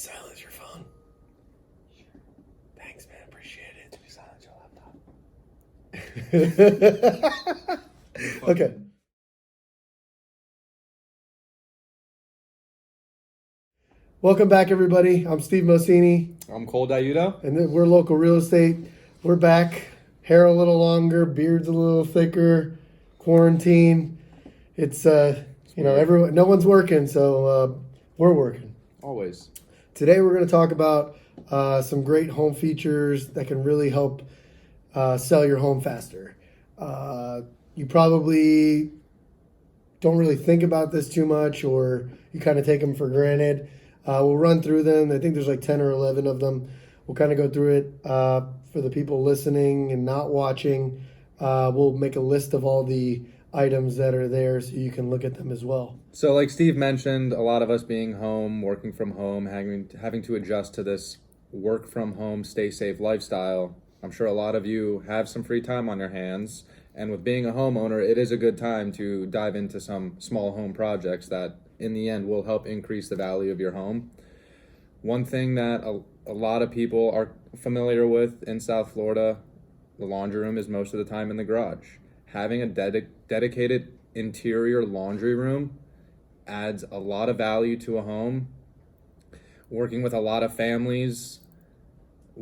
silence your phone? Sure. Thanks, man. Appreciate it. Silence your laptop. Okay. Welcome back, everybody. I'm Steve Mosini. I'm Cole Diuto. And we're Local Real Estate. We're back. Hair a little longer, beard's a little thicker, quarantine. It's, everyone, no one's working, so we're working. Always. Today we're going to talk about some great home features that can really help sell your home faster. You probably don't really think about this too much, or you kind of take them for granted. We'll run through them. I think there's like 10 or 11 of them. We'll kind of go through it for the people listening and not watching. We'll make a list of all the items that are there so you can look at them as well. So like Steve mentioned, a lot of us being home, working from home, having to adjust to this work from home, stay safe lifestyle. I'm sure a lot of you have some free time on your hands. And with being a homeowner, it is a good time to dive into some small home projects that in the end will help increase the value of your home. One thing that a lot of people are familiar with in South Florida, the laundry room is most of the time in the garage. Having a dedicated interior laundry room adds a lot of value to a home. Working with a lot of families,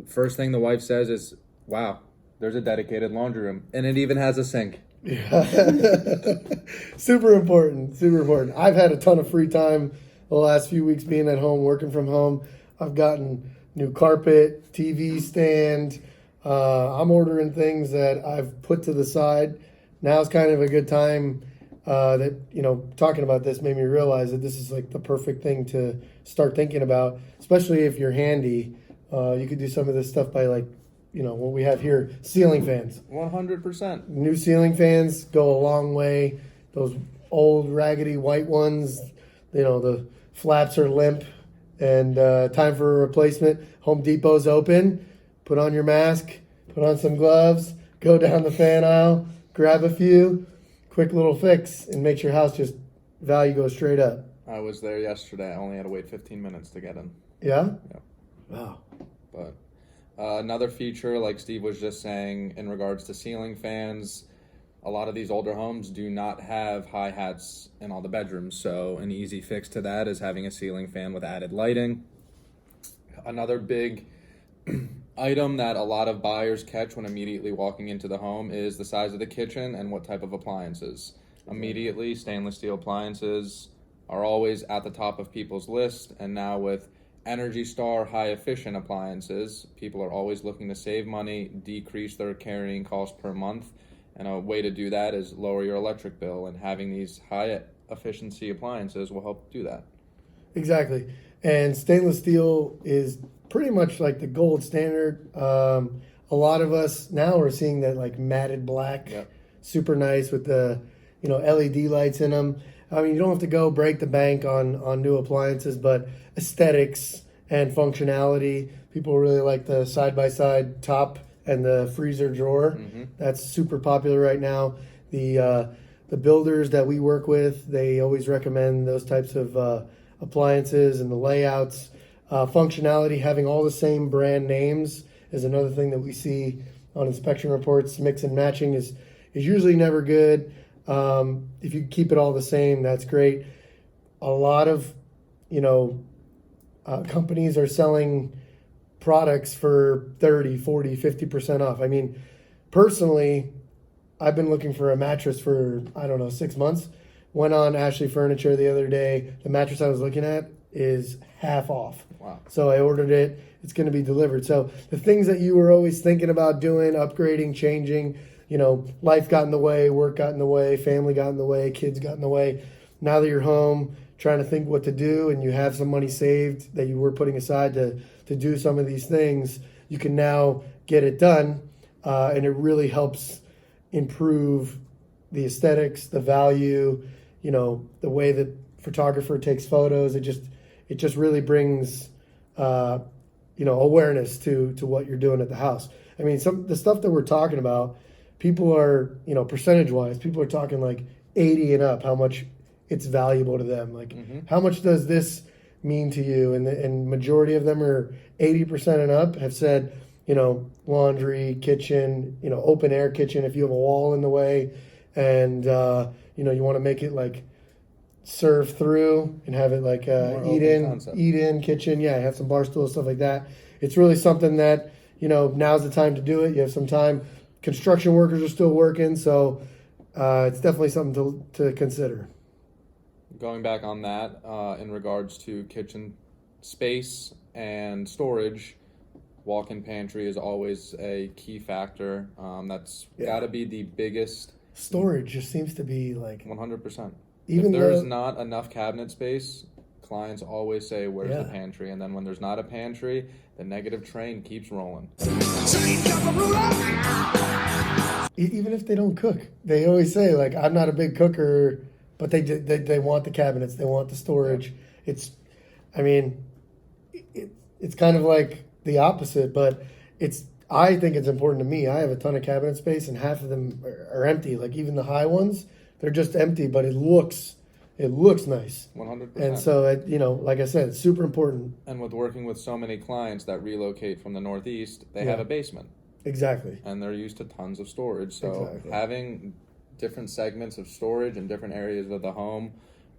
first thing the wife says is, wow, there's a dedicated laundry room. And it even has a sink. Yeah. Super important. I've had a ton of free time the last few weeks being at home, working from home. I've gotten new carpet, TV stand. I'm ordering things that I've put to the side. Now's kind of a good time talking about this made me realize that this is like the perfect thing to start thinking about, especially if you're handy. You could do some of this stuff by what we have here, ceiling fans. 100%. New ceiling fans go a long way. Those old raggedy white ones, the flaps are limp and time for a replacement. Home Depot's open. Put on your mask, put on some gloves, go down the fan aisle, grab a few, quick little fix, and makes your house just value go straight up. I was there yesterday. I only had to wait 15 minutes to get in. Yeah? Yeah. Wow. But another feature, like Steve was just saying, in regards to ceiling fans, a lot of these older homes do not have hi-hats in all the bedrooms. So an easy fix to that is having a ceiling fan with added lighting. Another big item that a lot of buyers catch when immediately walking into the home is the size of the kitchen and what type of appliances. Immediately, stainless steel appliances are always at the top of people's list, and now with Energy Star high efficient appliances, people are always looking to save money, decrease their carrying cost per month, and a way to do that is lower your electric bill, and having these high efficiency appliances will help do that. Exactly. And stainless steel is pretty much like the gold standard. A lot of us now are seeing that like matted black, Yep. Super nice with the LED lights in them. I mean, you don't have to go break the bank on new appliances, but aesthetics and functionality. People really like the side-by-side top and the freezer drawer. Mm-hmm. That's super popular right now. The builders that we work with, they always recommend those types of appliances and the layouts. Functionality, having all the same brand names is another thing that we see on inspection reports. Mix and matching is usually never good. If you keep it all the same, that's great. A lot of, companies are selling products for 30, 40, 50% off. I mean, personally, I've been looking for a mattress for, 6 months. Went on Ashley Furniture the other day. The mattress I was looking at is half off. Wow. So I ordered it. It's going to be delivered. So the things that you were always thinking about doing, upgrading, changing, life got in the way, work got in the way, family got in the way, kids got in the way. Now that you're home, trying to think what to do, and you have some money saved that you were putting aside to do some of these things, you can now get it done, and it really helps improve the aesthetics, the value, the way that photographer takes photos. It just really brings awareness to what you're doing at the house. I mean, the stuff that we're talking about, people are, percentage wise, people are talking like 80 and up, how much it's valuable to them. Like, how much does this mean to you? And majority of them are 80% and up have said, laundry, kitchen, open air kitchen. If you have a wall in the way, and you want to make it like serve through and have it like eat in kitchen. Yeah, have some bar stools, stuff like that. It's really something that now's the time to do it. You have some time. Construction workers are still working, so it's definitely something to consider. Going back on that, in regards to kitchen space and storage, walk-in pantry is always a key factor. That's got to be the biggest. Storage just seems to be like 100%. Even if there's not enough cabinet space, clients always say, "Where's the pantry?" And then when there's not a pantry, the negative train keeps rolling. Even if they don't cook, they always say, like, "I'm not a big cooker," but they want the cabinets, they want the storage. It's kind of like the opposite, but I think it's important to me. I have a ton of cabinet space, and half of them are empty. Like even the high ones, they're just empty, but it looks nice. 100%. And so, like I said, it's super important. And with working with so many clients that relocate from the Northeast, they have a basement. Exactly. And they're used to tons of storage. So having different segments of storage in different areas of the home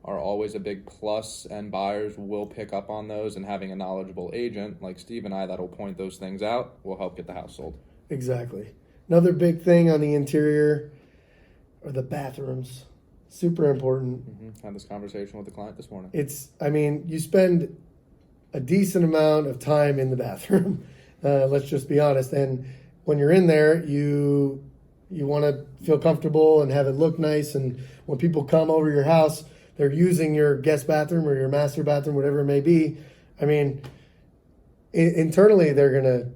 are always a big plus, and buyers will pick up on those, and having a knowledgeable agent like Steve and I that'll point those things out will help get the house sold. Exactly. Another big thing on the interior are the bathrooms. Super important. Had this conversation with the client this morning. You spend a decent amount of time in the bathroom. Let's just be honest. And when you're in there, you want to feel comfortable and have it look nice. And when people come over your house, they're using your guest bathroom or your master bathroom, whatever it may be. Internally, they're going to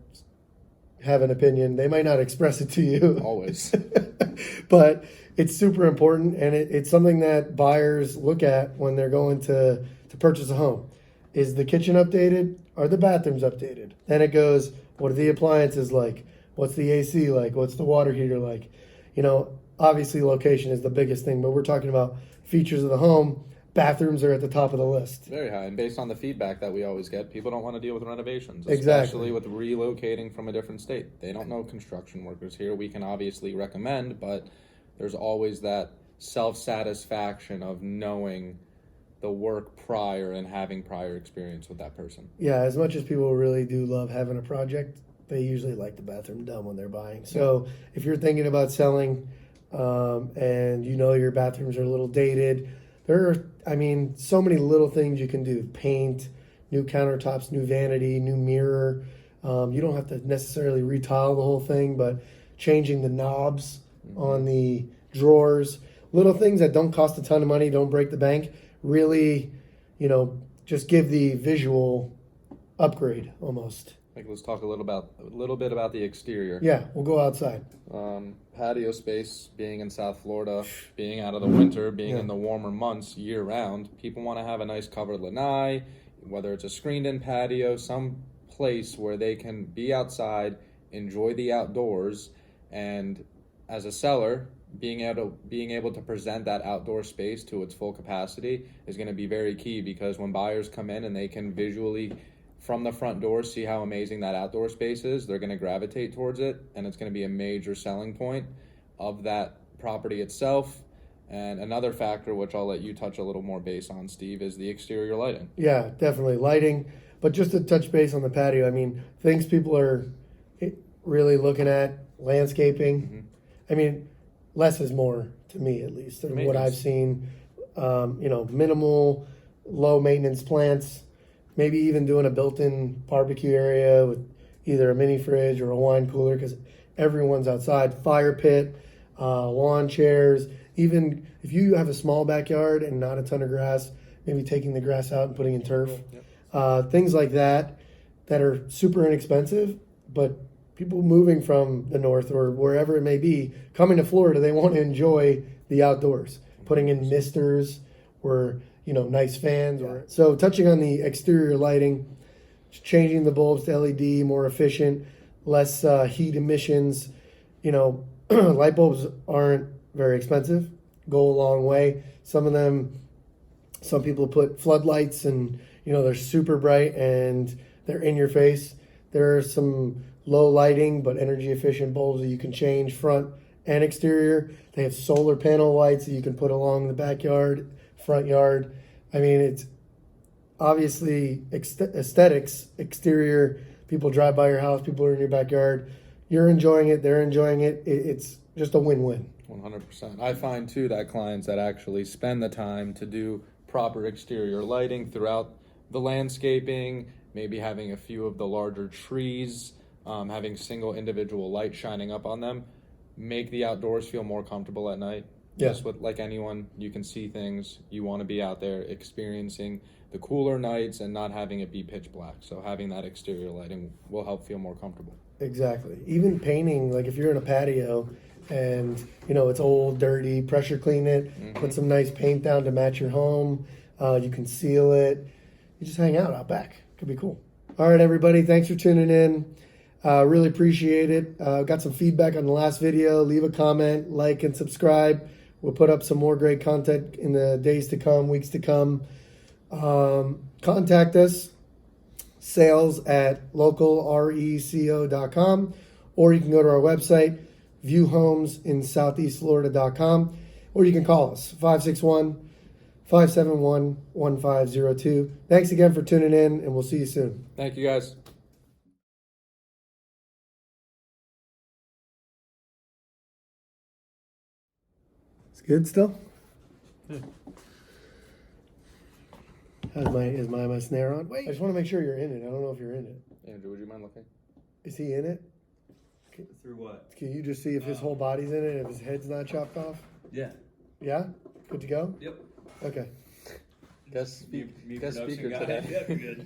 have an opinion. They might not express it to you. Always. But it's super important, and it's something that buyers look at when they're going to purchase a home. Is the kitchen updated? Are the bathrooms updated? Then it goes, what are the appliances like? What's the AC like? What's the water heater like? Obviously location is the biggest thing, but we're talking about features of the home. Bathrooms are at the top of the list. Very high. And based on the feedback that we always get, people don't want to deal with renovations, exactly. Especially with relocating from a different state. They don't know construction workers here. We can obviously recommend, but there's always that self-satisfaction of knowing the work prior and having prior experience with that person. Yeah, as much as people really do love having a project, they usually like the bathroom done when they're buying. So if you're thinking about selling and your bathrooms are a little dated, there are, so many little things you can do. Paint, new countertops, new vanity, new mirror. You don't have to necessarily retile the whole thing, but changing the knobs on the drawers, little things that don't cost a ton of money, don't break the bank, really, just give the visual upgrade almost. Let's talk a little bit about the exterior. Yeah, we'll go outside. Patio space, being in South Florida, being out of the winter, being in the warmer months year round, people want to have a nice covered lanai, whether it's a screened-in patio, some place where they can be outside, enjoy the outdoors, and as a seller, being able to present that outdoor space to its full capacity is going to be very key, because when buyers come in and they can visually from the front door see how amazing that outdoor space is, they're going to gravitate towards it, and it's going to be a major selling point of that property itself. And another factor, which I'll let you touch a little more base on, Steve, is the exterior lighting. Yeah, definitely lighting. But just to touch base on the patio, things people are really looking at, landscaping. Less is more to me, at least, than what I've seen. Minimal, low maintenance plants. Maybe even doing a built-in barbecue area with either a mini fridge or a wine cooler, because everyone's outside. Fire pit, lawn chairs. Even if you have a small backyard and not a ton of grass, maybe taking the grass out and putting in turf. Things like that are super inexpensive, but people moving from the north or wherever it may be, coming to Florida, they want to enjoy the outdoors. Putting in misters or nice fans. So touching on the exterior lighting, changing the bulbs to LED, more efficient, less heat emissions. Light bulbs aren't very expensive, go a long way. Some Some people put floodlights and, they're super bright and they're in your face. There are some low lighting but energy efficient bulbs that you can change front and exterior. They have solar panel lights that you can put along the backyard, front yard. I mean, it's obviously aesthetics, exterior. People drive by your house, people are in your backyard. You're enjoying it, they're enjoying it. It's just a win-win. 100%. I find too that clients that actually spend the time to do proper exterior lighting throughout the landscaping, maybe having a few of the larger trees, having single individual light shining up on them, make the outdoors feel more comfortable at night. Yeah. Just with like anyone, you can see things. You want to be out there experiencing the cooler nights and not having it be pitch black. So having that exterior lighting will help feel more comfortable. Exactly. Even painting, like if you're in a patio and it's old, dirty, pressure clean it, put some nice paint down to match your home. You can seal it. You just hang out back. Could be cool. All right, everybody. Thanks for tuning in. Really appreciate it. Got some feedback on the last video. Leave a comment, like, and subscribe. We'll put up some more great content in the days to come, weeks to come. Contact us, sales@localreco.com, or you can go to our website, viewhomesinSoutheastFlorida.com, or you can call us, 561-571-1502. Thanks again for tuning in, and we'll see you soon. Thank you, guys. It's good still? Yeah. Is my snare on? Wait, I just want to make sure you're in it. I don't know if you're in it. Andrew, would you mind looking? Is he in it? Through what? Can you just see if his whole body's in it, if his head's not chopped off? Yeah. Yeah? Good to go? Yep. Okay. Guest speaker Production guy. today. Yep, good.